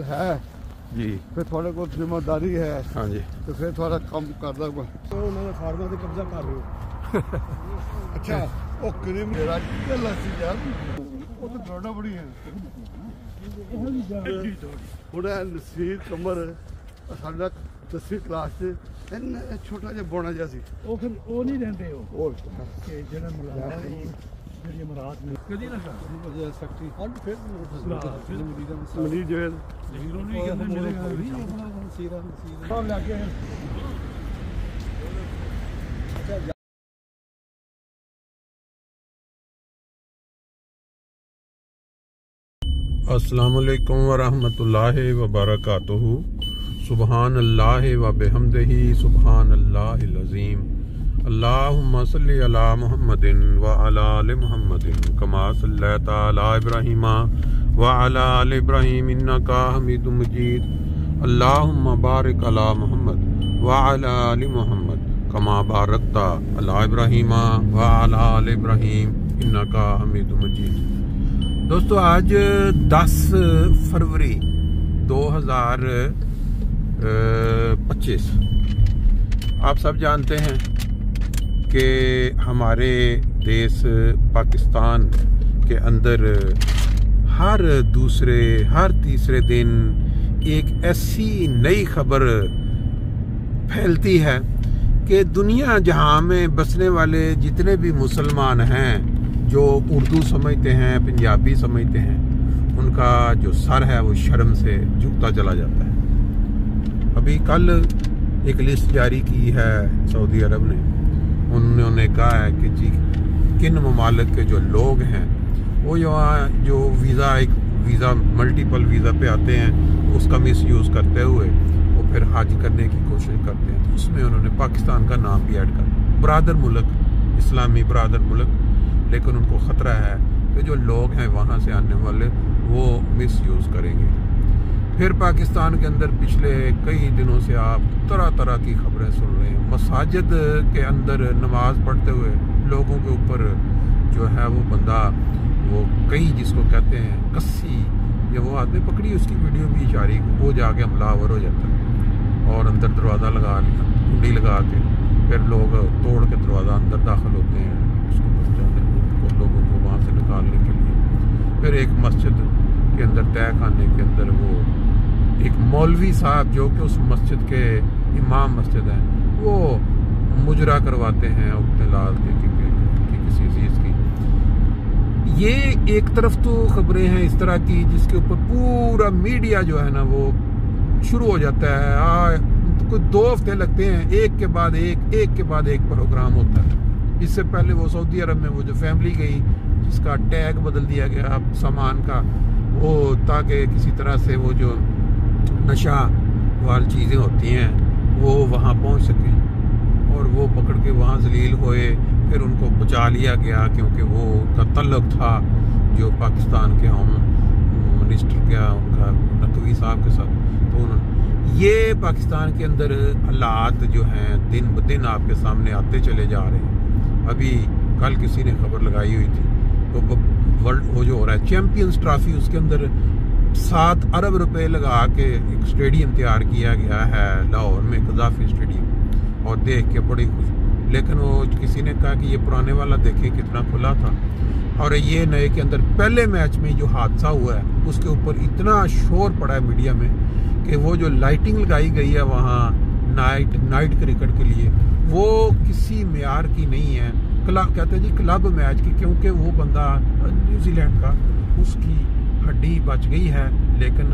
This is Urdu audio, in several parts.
ہے جی پھر تھوڑے کو ذمہ ہے ہاں جی تو پھر تھوڑا کم کردا ہوا فارما تے قبضہ کر رہے ہو اچھا وہ کریم میرا اللہ سی یار وہ تو ڈوڑا بڑی ہے بڑا نصیر کمر ساڈا 10ویں کلاس سے چھوٹا جہا بونا جہا سی وہ پھر وہ نہیں رہتے ہو کہ جڑا ملازم جڑی امارات میں کدی نہ کر سکتی اور پھر منی جو ہے ہیرو نہیں کہتے میرے گھر بھی اپنا سیرا اور لے کے السلام علیکم ورحمۃ اللہ وبرکاتہ سبحان اللہ وبحمدہ سبحان اللہ العظیم اللہم صلی علی محمد وعلی آل محمد کما صلیت علی ابراہیم وعلی آل ابراہیم انکا حمید مجید اللہم بارک علی محمد وعلی آل محمد کما بارکت علی ابراہیم وعلی آل ابراہیم انکا حمید مجید۔ دوستو آج 10 فروری 2025 آپ سب جانتے ہیں کہ ہمارے دیس پاکستان کے اندر ہر تیسرے دن ایک ایسی نئی خبر پھیلتی ہے کہ دنیا جہاں میں بسنے والے جتنے بھی مسلمان ہیں جو اردو سمجھتے ہیں پنجابی سمجھتے ہیں ان کا جو سر ہے وہ شرم سے جھکتا چلا جاتا ہے۔ ابھی کل ایک لسٹ جاری کی ہے سعودی عرب نے، انہوں نے کہا ہے کہ جی کن ممالک کے جو لوگ ہیں وہ جو ویزا ملٹیپل ویزا پہ آتے ہیں اس کا مس یوز کرتے ہوئے وہ پھر حج کرنے کی کوشش کرتے ہیں، تو اس میں انہوں نے پاکستان کا نام بھی ایڈ کر، برادر ملک، اسلامی برادر ملک، لیکن ان کو خطرہ ہے کہ جو لوگ ہیں وہاں سے آنے والے وہ مس یوز کریں گے۔ پھر پاکستان کے اندر پچھلے کئی دنوں سے آپ طرح کی خبریں سن رہے ہیں، مساجد کے اندر نماز پڑھتے ہوئے لوگوں کے اوپر جو ہے وہ بندہ وہ کئی جس کو کہتے ہیں کسی یا وہ آدمی پکڑی اس کی ویڈیو بھی جاری، وہ جا کے حملہ آور ہو جاتا ہے اور اندر دروازہ لگا لیا کنڈی لگا کے، پھر لوگ توڑ کے دروازہ اندر داخل ہوتے ہیں اس کو لوگوں کو وہاں سے نکالنے کے لیے۔ پھر ایک مسجد کے اندر تہہ خانے کے اندر وہ ایک مولوی صاحب جو کہ اس مسجد کے امام مسجد ہیں وہ مجرا کرواتے ہیں ابتلال کی کسی چیز کی۔ یہ ایک طرف تو خبریں ہیں اس طرح کی جس کے اوپر پورا میڈیا جو ہے نا وہ شروع ہو جاتا ہے، کوئی 2 ہفتے لگتے ہیں، ایک کے بعد ایک پروگرام ہوتا ہے۔ اس سے پہلے وہ سعودی عرب میں وہ جو فیملی گئی جس کا ٹیگ بدل دیا گیا سامان کا، وہ تاکہ کسی طرح سے وہ جو نشہ والی چیزیں ہوتی ہیں وہ وہاں پہنچ سکیں، اور وہ پکڑ کے وہاں ذلیل ہوئے، پھر ان کو بچا لیا گیا کیونکہ وہ کا تعلق تھا جو پاکستان کے ہوم منسٹر کیا ان کا نقوی صاحب کے ساتھ، تو یہ پاکستان کے اندر حالات جو ہیں دن بدن آپ کے سامنے آتے چلے جا رہے ہیں۔ ابھی کل کسی نے خبر لگائی ہوئی تھی تو وہ جو ہو رہا ہے چیمپئنز ٹرافی، اس کے اندر 7 ارب روپے لگا کے ایک اسٹیڈیم تیار کیا گیا ہے لاہور میں، قذافی اسٹیڈیم، اور دیکھ کے بڑی خوش، لیکن وہ کسی نے کہا کہ یہ پرانے والا دیکھیں کتنا کھلا تھا، اور یہ نئے کے اندر پہلے میچ میں جو حادثہ ہوا ہے اس کے اوپر اتنا شور پڑا ہے میڈیا میں کہ وہ جو لائٹنگ لگائی گئی ہے وہاں نائٹ کرکٹ کے لیے وہ کسی معیار کی نہیں ہے، کہتے ہیں جی کلب میچ کی، کیونکہ وہ بندہ نیوزی لینڈ کا اس کی ہڈی بچ گئی ہے لیکن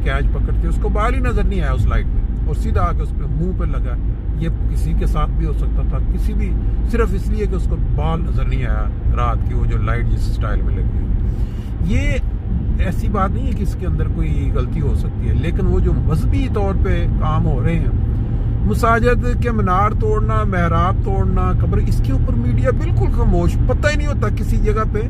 کیچ پکڑتے اس کو بال ہی نظر نہیں آیا اس لائٹ میں، اور سیدھا آ کے اس پہ منہ پہ لگا۔ یہ کسی کے ساتھ بھی ہو سکتا تھا، کسی بھی، صرف اس لیے کہ اس کو بال نظر نہیں آیا رات کی وہ جو لائٹ جس سٹائل میں لگی ہوئی۔ یہ ایسی بات نہیں ہے کہ اس کے اندر کوئی غلطی ہو سکتی ہے، لیکن وہ جو مذہبی طور پہ کام ہو رہے ہیں، مساجد کے منار توڑنا، محراب توڑنا، قبر، اس کے اوپر میڈیا بالکل خاموش، پتہ ہی نہیں ہوتا کسی جگہ پہ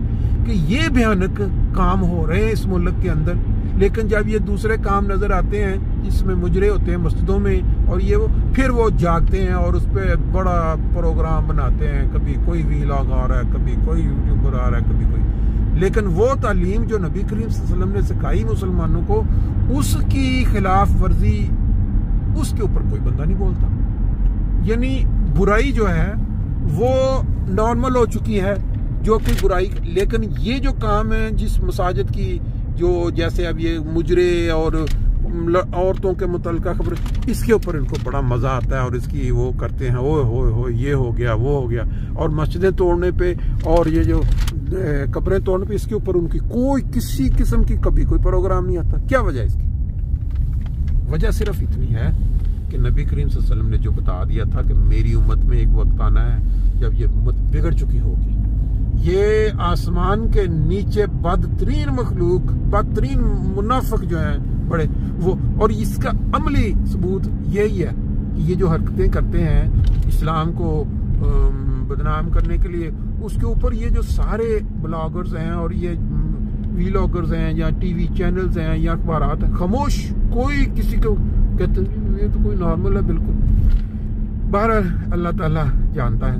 کہ یہ بھیانک کام ہو رہے ہیں اس ملک کے اندر، لیکن جب یہ دوسرے کام نظر آتے ہیں جس میں مجرے ہوتے ہیں مسجدوں میں اور یہ وہ پھر وہ جاگتے ہیں اور اس پہ بڑا پروگرام بناتے ہیں، کبھی کوئی ویلاگ آ رہا ہے، کبھی کوئی یوٹیوبر آ رہا ہے، کبھی کوئی، لیکن وہ تعلیم جو نبی کریم صلی اللہ علیہ وسلم نے سکھائی مسلمانوں کو، اس کی خلاف ورزی اس کے اوپر کوئی بندہ نہیں بولتا. یعنی برائی جو ہے وہ نارمل ہو چکی ہے، جو کہ برائی. لیکن یہ جو کام ہے جس مساجد کی، جو جیسے اب یہ مجرے اور عورتوں کے متعلقہ خبر، اس کے اوپر ان کو بڑا مزہ آتا ہے اور اس کی وہ کرتے ہیں، او یہ ہو گیا وہ ہو گیا. اور مسجدیں توڑنے پہ اور یہ جو قبریں توڑنے پہ، اس کے اوپر ان کی کوئی کسی قسم کی کبھی کوئی پروگرام نہیں آتا. کیا وجہ ہے اس کی؟ وجہ صرف اتنی ہے کہ نبی کریم صلی اللہ علیہ وسلم نے جو بتا دیا تھا کہ میری امت میں ایک وقت آنا ہے جب یہ امت بگڑ چکی ہوگی. یہ آسمان کے نیچے بدترین مخلوق، بدترین منافق جو ہیں بڑے وہ، اور اس کا عملی ثبوت یہی ہے کہ یہ جو حرکتیں کرتے ہیں اسلام کو بدنام کرنے کے لیے، اس کے اوپر یہ جو سارے بلاگرز ہیں اور یہ ویلاگرز ہیں یا ٹی وی چینلز ہیں یا اخبارات ہیں، خاموش. کوئی کسی کو کہتے ہیں یہ تو کوئی نارمل ہے بالکل. بہرحال اللہ تعالیٰ جانتا ہے.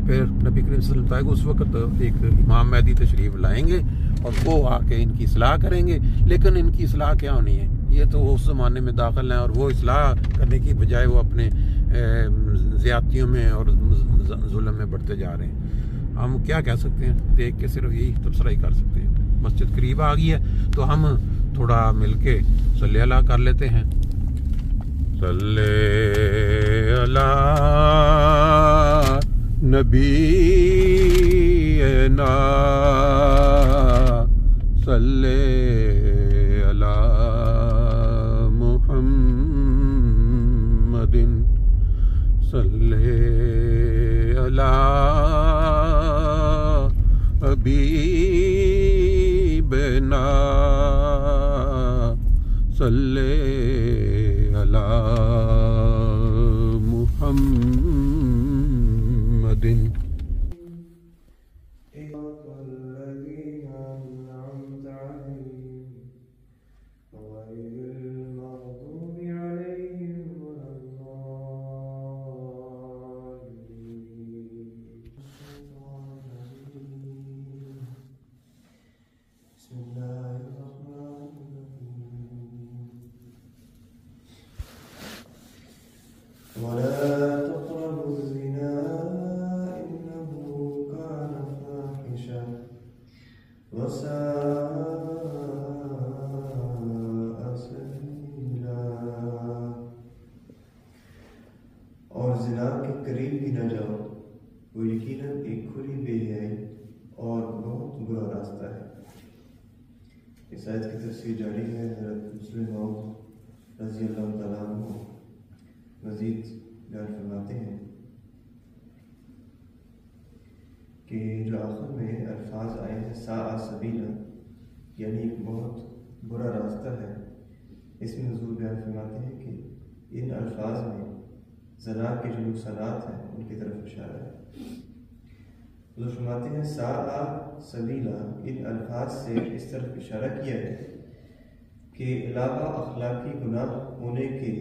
پھر نبی کریم صلی اللہ علیہ وسلم اس وقت ایک امام مہدی تشریف لائیں گے اور وہ آ کے ان کی اصلاح کریں گے. لیکن ان کی اصلاح کیا ہونی ہے؟ یہ تو اس زمانے میں داخل ہیں اور وہ اصلاح کرنے کی بجائے وہ اپنے زیادتیوں میں اور ظلم میں بڑھتے جا رہے ہیں. ہم کیا کہہ سکتے ہیں؟ دیکھ کے صرف یہی تبصرہ ہی کر سکتے ہیں. مسجد قریب آ گئی ہے تو ہم تھوڑا مل کے صلی اللہ کر لیتے ہیں. صلی اللہ نبینا صلی علی محمد صلی علی حبیبنا صلی علی محمد. اور زنا کے قریب بھی نہ جاؤ، وہ یقیناً ایک کھلی بے حیائی اور بہت برا راستہ ہے. اس آیت کی تفسیر جاری ہے. حضرت مسلم موعود رضی اللہ تعالیٰ عنہ مزید بیان فرماتے ہیں کہ جو آخر میں الفاظ آئے ہیں ساء سبیلا، یعنی ایک بہت برا راستہ ہے، اس میں حضور بیان فرماتے ہیں کہ ان الفاظ میں زنا کے جو نقصانات ہیں ان کی طرف اشارہ ہے. حضور فرماتے ہیں ساء سبیلا، ان الفاظ سے اس طرف اشارہ کیا ہے کہ علاوہ اخلاقی گناہ ہونے کے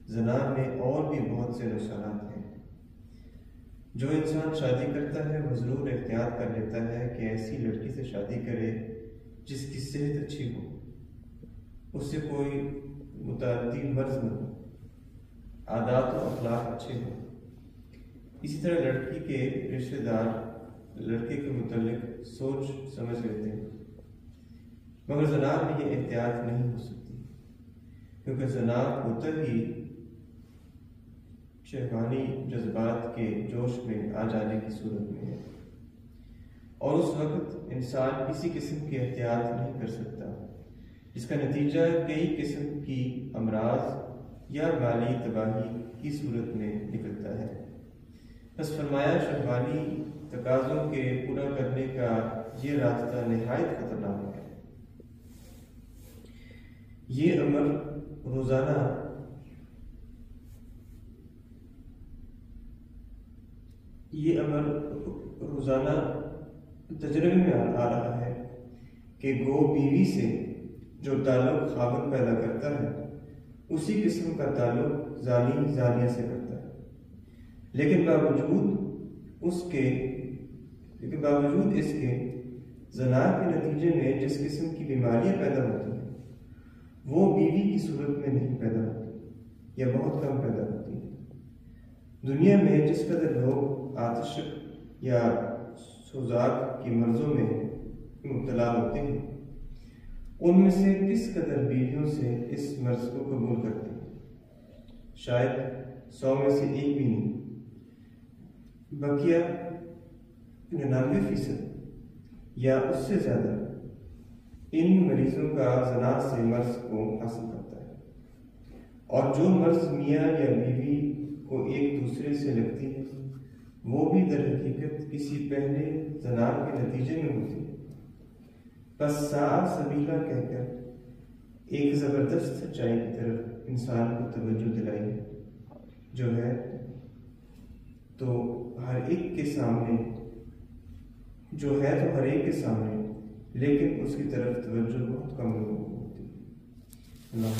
زنا میں اور بھی بہت سے نقصانات ہیں. جو انسان شادی کرتا ہے وہ ضرور اختیار کر لیتا ہے کہ ایسی لڑکی سے شادی کرے جس کی صحت اچھی ہو، اس سے کوئی متعدی مرض نہ ہو، عادات و اخلاق اچھے ہوں. اسی طرح لڑکی کے رشتہ دار لڑکے کے متعلق سوچ سمجھ لیتے ہیں، مگر زنا میں یہ احتیاط نہیں ہو سکتی، کیونکہ زنا ہوتا ہی شہوانی جذبات کے جوش میں آ جانے کی صورت میں ہے، اور اس وقت انسان کسی قسم کی احتیاط نہیں کر سکتا، جس کا نتیجہ کئی قسم کی امراض یا مالی تباہی کی صورت میں نکلتا ہے. بس فرمایا شہوانی تقاضوں کے پورا کرنے کا یہ راستہ نہایت خطرناک ہے. یہ امر روزانہ تجربے میں آ رہا ہے کہ گو بیوی سے جو تعلق خاوند پیدا کرتا ہے اسی قسم کا تعلق زانی زانیہ سے کرتا ہے، لیکن باوجود اس کے زنار کے نتیجے میں جس قسم کی بیماریاں پیدا ہوتی ہیں وہ بیوی کی صورت میں نہیں پیدا ہوتی یا بہت کم پیدا ہوتی ہیں۔ دنیا میں جس قدر لوگ آتشک یا سوزاک کی مرضوں میں مبتلا ہوتے ہیں ان میں سے کس قدر بیویوں سے اس مرض کو قبول کرتے ہیں؟ شاید 100 میں سے ایک بھی نہیں۔ بقیہ 99% یا اس سے زیادہ ان مریضوں کا زنا سے مرض کو حاصل کرتا ہے، اور جو مرض میاں یا بیوی کو ایک دوسرے سے لگتی ہے وہ بھی در حقیقت کسی پہلے زنا کے نتیجے میں ہوتی ہے۔ بس ساعہ سبیلہ کہہ کر ایک زبردست سچائی کی طرف انسان کو توجہ دلائی ہے، جو ہے تو ہر ایک کے سامنے لیکن اس کی طرف توجہ بہت کم لوگوں کو ہوتی ہے۔ اللہ